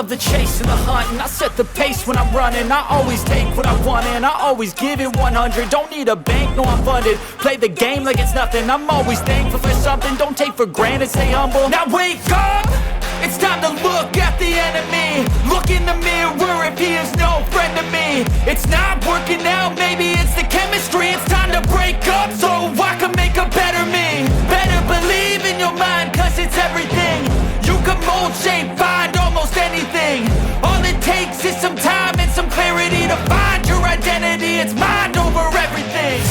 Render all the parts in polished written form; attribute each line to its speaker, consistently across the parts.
Speaker 1: love the chase and the hunt, and I set the pace when I'm running. I always take what I want and I always give it 100. Don't need a bank, no I'm funded. Play the game like it's nothing. I'm always thankful for something. Don't take for granted, stay humble. Now wake up, it's time to look at the enemy. Look in the mirror if he is no friend to me. It's not working out, maybe it's the chemistry. It's time to break up so I can make a better me. Better believe in your mind, cause it's everything. You can mold, shape, find almost anything. All it takes is some time and some clarity to find your identity. It's mind over everything.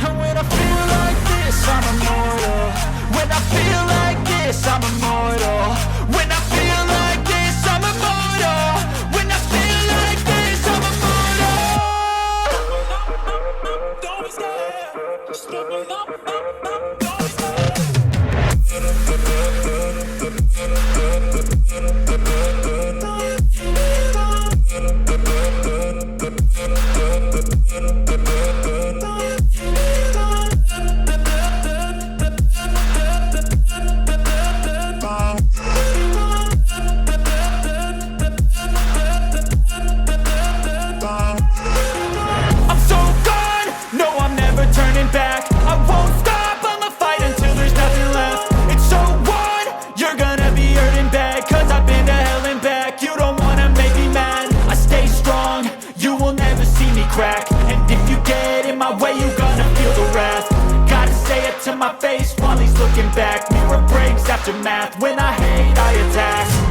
Speaker 1: And when I feel like this, I'm immortal. When I feel like this, I'm immortal. When I feel like this, I'm immortal. When I feel like this, I'm immortal. Don't be scared. Just keep it up, don't be scared. And if you get in my way, you gonna feel the wrath. Gotta say it to my face while he's looking back. Mirror breaks after math. When I hate, I attack.